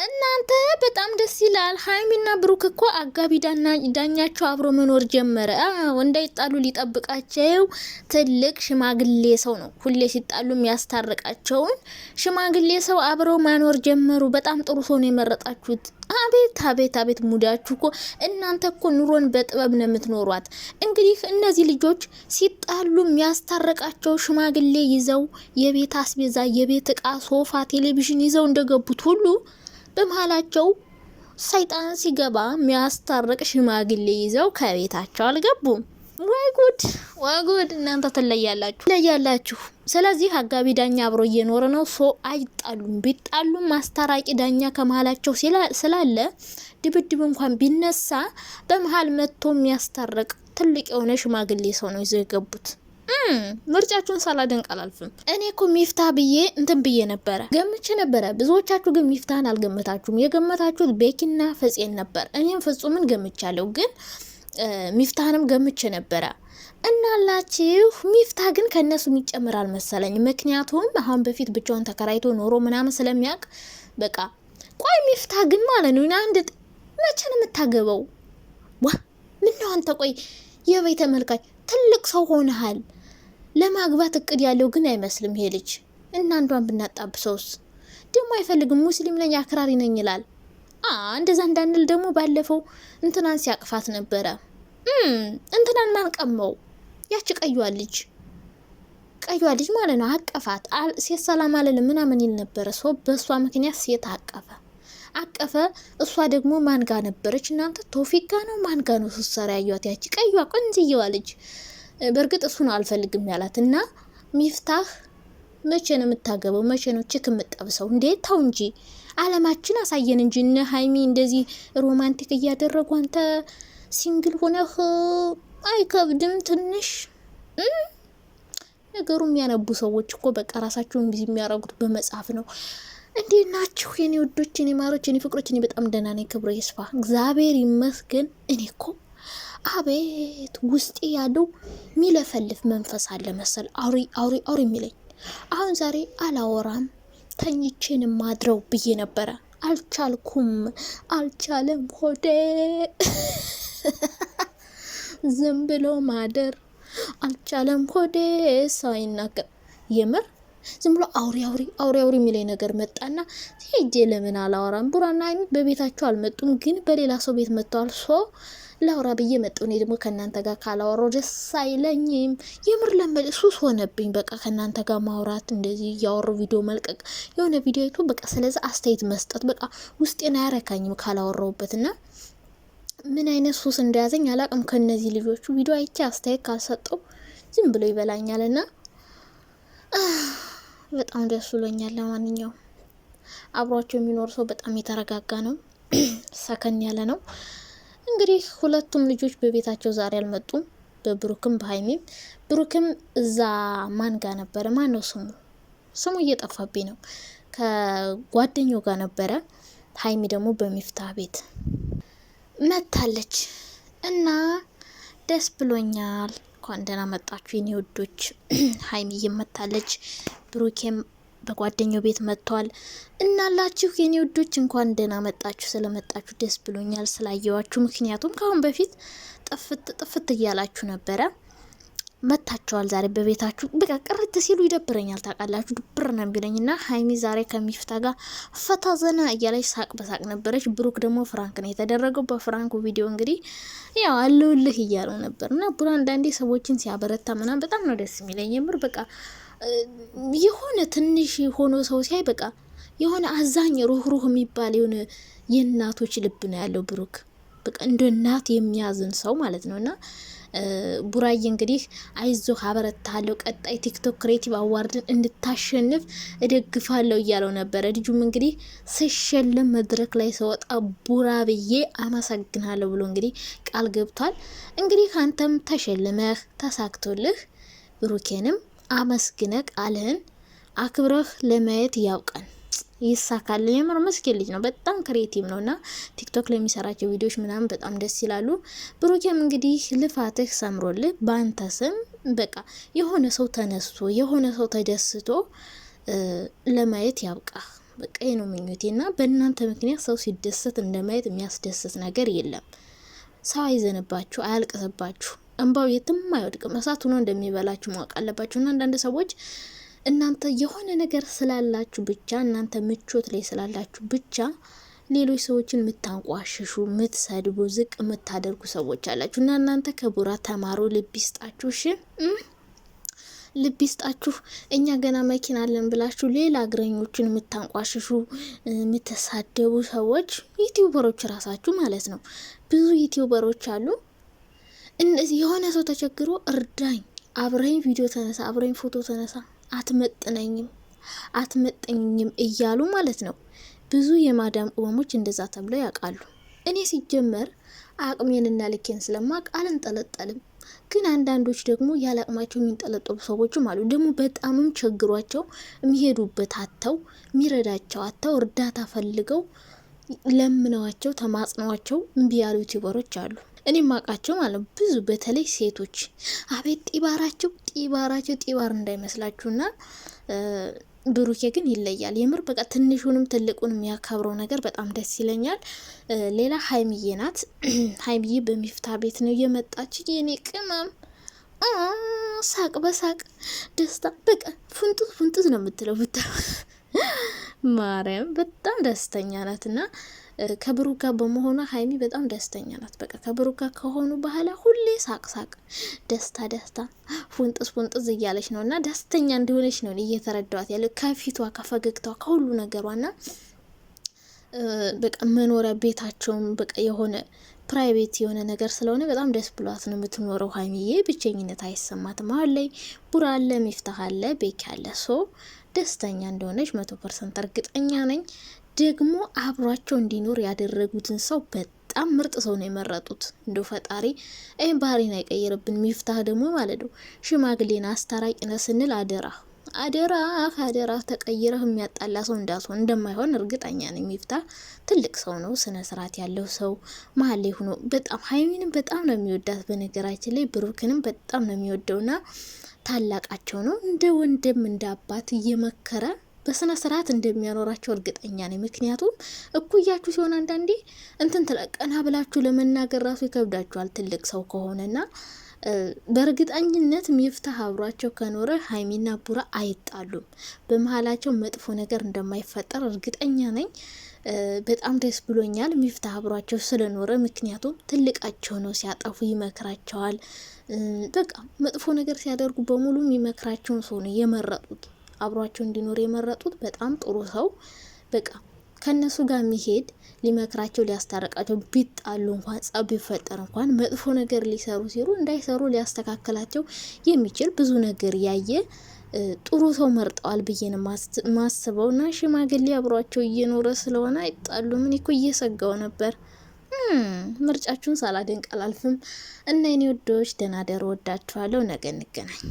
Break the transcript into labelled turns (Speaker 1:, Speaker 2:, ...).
Speaker 1: እናንተ በጣም ደስ ይላል። ሀይሚና ብሩክ እኮ አጋቢ ዳኛቸው አብሮ መኖር ጀመረ። እንዳይጣሉ ሊጠብቃቸው ትልቅ ሽማግሌ ሰው ነው። ሁሌ ሲጣሉ የሚያስታርቃቸውን ሽማግሌ ሰው አብረው ማኖር ጀመሩ። በጣም ጥሩ ሰው ነው የመረጣችሁት። አቤት አቤት አቤት ሙዳችሁ እኮ እናንተ እኮ ኑሮን በጥበብ ነው የምትኖሯት። እንግዲህ እነዚህ ልጆች ሲጣሉ የሚያስታርቃቸው ሽማግሌ ይዘው የቤት አስቤዛ፣ የቤት እቃ፣ ሶፋ፣ ቴሌቪዥን ይዘው እንደገቡት ሁሉ በመሃላቸው ሰይጣን ሲገባ የሚያስታርቅ ሽማግሌ ይዘው ከቤታቸው አልገቡም። ወይ ጉድ ወይ ጉድ! እናንተ ትለያላችሁ። ስለዚህ አጋቢ ዳኛ አብሮ እየኖረ ነው። አይጣሉም። ቢጣሉም ማስታራቂ ዳኛ ከመሃላቸው ስላለ ድብድብ እንኳን ቢነሳ በመሃል መጥቶ የሚያስታርቅ ትልቅ የሆነ ሽማግሌ ሰው ነው ይዘው የገቡት። ምርጫችሁን ሳላደንቅ አላልፍም። እኔ እኮ ሚፍታ ብዬ ገምቼ ነበረ። ብዙዎቻችሁ ግን ሚፍታን አልገመታችሁም። የገመታችሁት ቤኪና ፍፄን ነበር። እኔም ፍጹምን ገምቻለሁ፣ ግን ሚፍታንም ገምቼ ነበረ። እናላችሁ ሚፍታ ግን ከነሱ የሚጨምር አልመሰለኝ። ምክንያቱም አሁን በፊት ብቻውን ተከራይቶ ኖሮ ምናምን ስለሚያውቅ በቃ ቆይ ሚፍታ ግን ማለት ነው መቼ ነው የምታገበው? ምነው አንተ ቆይ የበይ ተመልካች ትልቅ ሰው ሆነሃል። ለማግባት እቅድ ያለው ግን አይመስልም ይሄ ልጅ። እናንዷን ብናጣብሰውስ ደግሞ አይፈልግም። ሙስሊም ነኝ አክራሪ ነኝ ይላል። እንደዛ እንዳንል ደግሞ ባለፈው እንትናን ሲያቅፋት ነበረ። እንትናን ማን ቀመው? ያቺ ቀዩዋ ልጅ ማለት ነው። አቀፋት። ሴት ሰላም አለለም ምናምን ይል ነበረ። ሰው በእሷ ምክንያት ሴት አቀፈ። እሷ ደግሞ ማንጋ ነበረች? እናንተ ቶፊጋ ነው ማንጋ ነው ስትሰራ ያዩት? ያቺ ቀዩዋ ቆንጅየዋ ልጅ። በእርግጥ እሱ ነው አልፈልግም ያላት። እና ሚፍታህ መቼ ነው የምታገበው? መቼ ነው ችክ የምጠብሰው? እንዴት ተው እንጂ አለማችን አሳየን እንጂ እነ ሀይሚ እንደዚህ ሮማንቲክ እያደረጉ አንተ ሲንግል ሆነህ አይከብድም ትንሽ? ነገሩ የሚያነቡ ሰዎች እኮ በቃ ራሳቸውን ቢዚ የሚያረጉት በመጽሐፍ ነው። እንዴት ናችሁ የኔ ወዶች፣ የኔ ማሮች፣ የኔ ፍቅሮች? እኔ በጣም ደህና ነኝ፣ ክብሩ ይስፋ እግዚአብሔር ይመስገን። እኔ እኮ አቤት ውስጤ ያለው ሚለፈልፍ መንፈስ አለ መሰል አውሪ የሚለኝ። አሁን ዛሬ አላወራም ተኝቼን ማድረው ብዬ ነበረ። አልቻለም ሆዴ ዝም ብሎ ማደር አልቻለም ሆዴ ሳይናገር። የምር ዝም ብሎ አውሪ የሚለኝ ነገር መጣና ሄጄ ለምን አላወራም? ቡራና ሀይሚ በቤታቸው አልመጡም፣ ግን በሌላ ሰው ቤት መጥተዋል። ላውራ ብዬ መጣሁ። እኔ ደግሞ ከእናንተ ጋር ካላወራሁ ደስ አይለኝም። የምር ለምን ሱስ ሆነብኝ። በቃ ከእናንተ ጋር ማውራት፣ እንደዚህ እያወሩ ቪዲዮ መልቀቅ፣ የሆነ ቪዲዮ አይቶ በቃ ስለዚህ አስተያየት መስጠት በቃ ውስጤን አያረካኝም ካላወራሁበትና ምን አይነት ሱስ እንደያዘኝ አላቅም። ከነዚህ ልጆቹ ቪዲዮ አይቼ አስተያየት ካልሰጠው ዝም ብሎ ይበላኛልና በጣም ደስ ብሎኛል። ለማንኛውም አብሯቸው የሚኖር ሰው በጣም የተረጋጋ ነው፣ ሰከን ያለ ነው። እንግዲህ ሁለቱም ልጆች በቤታቸው ዛሬ አልመጡም፣ በብሩክም በሀይሚም። ብሩክም እዛ ማን ጋር ነበረ? ማን ነው ስሙ እየጠፋብኝ ነው። ከጓደኛው ጋር ነበረ። ሀይሚ ደግሞ በሚፍታህ ቤት መታለች እና ደስ ብሎኛል። እንኳን ደህና መጣችሁ የኔ ወዶች። ሀይሚ እየመታለች፣ ብሩኬም በጓደኛው ቤት መጥቷል። እናላችሁ የኔ ወዶች እንኳን ደህና መጣችሁ። ስለመጣችሁ ደስ ብሎኛል ስላየዋችሁ። ምክንያቱም ከአሁን በፊት ጥፍት እያላችሁ ነበረ። መታችኋል ዛሬ በቤታችሁ። በቃ ቅርት ሲሉ ይደብረኛል፣ ታውቃላችሁ። ድብር ነው የሚለኝና ሀይሚ ዛሬ ከሚፍታ ጋር ፈታ ዘና እያለች ሳቅ በሳቅ ነበረች። ብሩክ ደግሞ ፍራንክ ነው የተደረገው። በፍራንኩ ቪዲዮ እንግዲህ ያው አለውልህ እያለው ነበር እና ቡራ አንዳንዴ ሰዎችን ሲያበረታ ምናምን በጣም ነው ደስ የሚለኝ። የምር በቃ የሆነ ትንሽ ሆኖ ሰው ሲያይ በቃ የሆነ አዛኝ ሩህሩህ የሚባል የሆነ የእናቶች ልብ ነው ያለው ብሩክ። በቃ እንደ እናት የሚያዝን ሰው ማለት ነውና ቡራዬ እንግዲህ አይዞህ አበረታለሁ፣ ቀጣይ ቲክቶክ ክሬቲቭ አዋርድን እንድታሸንፍ እደግፋለሁ እያለው ነበረ። ልጁም እንግዲህ ሲሸለም መድረክ ላይ ሰወጣ ቡራ ብዬ አመሰግናለሁ ብሎ እንግዲህ ቃል ገብቷል። እንግዲህ አንተም ተሸልመህ ተሳክቶልህ ብሩኬንም አመስግነህ ቃልህን አክብረህ ለማየት ያውቀን ይሳካል። የምር መስኪን ልጅ ነው፣ በጣም ክሬቲቭ ነውና ቲክቶክ ላይ የሚሰራቸው ቪዲዮዎች ምናምን በጣም ደስ ይላሉ። ብሩኬም እንግዲህ ልፋትህ ሰምሮልህ በአንተ ስም በቃ የሆነ ሰው ተነስቶ የሆነ ሰው ተደስቶ ለማየት ያብቃ። በቃ ይሄ ነው ምኞቴና በእናንተ ምክንያት ሰው ሲደሰት እንደማየት የሚያስደስት ነገር የለም። ሰው አይዘንባችሁ፣ አያልቅስባችሁ፣ እንባው የትም አይወድቅም። እሳት ሆኖ እንደሚበላችሁ ማወቅ አለባችሁና አንዳንድ ሰዎች እናንተ የሆነ ነገር ስላላችሁ ብቻ እናንተ ምቾት ላይ ስላላችሁ ብቻ ሌሎች ሰዎችን የምታንቋሽሹ፣ የምትሰድቡ፣ ዝቅ የምታደርጉ ሰዎች አላችሁ እና እናንተ ከቡራ ተማሩ። ልብ ይስጣችሁ። እሺ ልብ ይስጣችሁ። እኛ ገና መኪና አለን ብላችሁ ሌላ እግረኞችን የምታንቋሽሹ፣ የምትሳደቡ ሰዎች ዩቲዩበሮች ራሳችሁ ማለት ነው። ብዙ ዩቲዩበሮች አሉ እነዚህ የሆነ ሰው ተቸግሮ እርዳኝ፣ አብረኝ ቪዲዮ ተነሳ፣ አብረኝ ፎቶ ተነሳ፣ አትመጠኝም እያሉ ማለት ነው። ብዙ የማዳም ቅመሞች እንደዛ ተብለው ያውቃሉ። እኔ ሲጀመር አቅሜንና ልኬን ስለማቅ አልንጠለጠልም። ግን አንዳንዶች ደግሞ ያለ አቅማቸው የሚንጠለጠሉ ሰዎችም አሉ። ደግሞ በጣምም ቸግሯቸው የሚሄዱበት አተው የሚረዳቸው አተው እርዳታ ፈልገው ለምነዋቸው ተማጽነዋቸው እምቢ ያሉ ዩቲዩበሮች አሉ። እኔ ማቃቸው ማለት ብዙ በተለይ ሴቶች አቤት ጢባር እንዳይመስላችሁና ብሩኬ ግን ይለያል። የምር በቃ ትንሹንም ትልቁን የሚያከብረው ነገር በጣም ደስ ይለኛል። ሌላ ሀይሚዬ ናት። ሀይሚዬ በሚፍታ ቤት ነው የመጣች። የኔ ቅመም ሳቅ በሳቅ ደስታ በቃ ፉንጥዝ ነው የምትለው ብታ ማርያም በጣም ደስተኛ ናት እና ከብሩክ ጋር በመሆኗ ሀይሚ በጣም ደስተኛ ናት። በቃ ከብሩክ ጋር ከሆኑ በኋላ ሁሌ ሳቅ ደስታ ፉንጥዝ እያለች ነው እና ደስተኛ እንደሆነች ነው እየተረዳዋት ያለ ከፊቷ ከፈገግታዋ ከሁሉ ነገሯና በቃ መኖሪያ ቤታቸውም በቃ የሆነ ፕራይቬት የሆነ ነገር ስለሆነ በጣም ደስ ብሏት ነው የምትኖረው። ሀይሚዬ ብቸኝነት አይሰማትም። አሁን ላይ ቡራ አለ፣ ሚፍታህ አለ፣ ቤኪ አለ። ሶ ደስተኛ እንደሆነች 100% እርግጠኛ ነኝ። ደግሞ አብሯቸው እንዲኖር ያደረጉትን ሰው በጣም ምርጥ ሰው ነው የመረጡት። እንደው ፈጣሪ ይህን ባህሪን አይቀይርብን። ሚፍታህ ደግሞ ማለት ነው ሽማግሌን አስታራቂነ ስንል አደራ ተቀይረህ የሚያጣላ ሰው እንዳትሆን እንደማይሆን እርግጠኛ ነኝ። ሚፍታህ ትልቅ ሰው ነው፣ ስነ ስርዓት ያለው ሰው መሀል ላይ ሆኖ በጣም ሀይሚንም በጣም ነው የሚወዳት። በነገራችን ላይ ብሩክንም በጣም ነው የሚወደውና ታላቃቸው ነው። እንደ ወንድም እንደ አባት እየመከረ በስነ ስርዓት እንደሚያኖራቸው እርግጠኛ ነኝ። ምክንያቱም እኩያችሁ ሲሆን አንዳንዴ እንትን ትለቀና ብላችሁ ለመናገር ራሱ ይከብዳችኋል ትልቅ ሰው ከሆነና በእርግጠኝነት ሚፍታህ አብሯቸው ከኖረ ሀይሚና ቡራ አይጣሉም። በመሀላቸው መጥፎ ነገር እንደማይፈጠር እርግጠኛ ነኝ። በጣም ደስ ብሎኛል ሚፍታህ አብሯቸው ስለኖረ። ምክንያቱም ትልቃቸው ነው፣ ሲያጠፉ ይመክራቸዋል። በቃ መጥፎ ነገር ሲያደርጉ በሙሉ የሚመክራቸውን ሰው ነው የመረጡት፣ አብሯቸው እንዲኖር የመረጡት። በጣም ጥሩ ሰው በቃ ከነሱ ጋር የሚሄድ ሊመክራቸው ሊያስታርቃቸው፣ ቢጣሉ እንኳን ጸብ ቢፈጠር እንኳን መጥፎ ነገር ሊሰሩ ሲሉ እንዳይሰሩ ሊያስተካክላቸው የሚችል ብዙ ነገር ያየ ጥሩ ሰው መርጠዋል ብዬ ነው ማስበው። እና ሽማግሌ አብሯቸው እየኖረ ስለሆነ አይጣሉ። ምን እኮ እየሰጋው ነበር። ምርጫችሁን ሳላደንቅ አላልፍም። እና የኔ ወዶች ደህና ደሩ፣ ወዳችኋለሁ። ነገ እንገናኝ።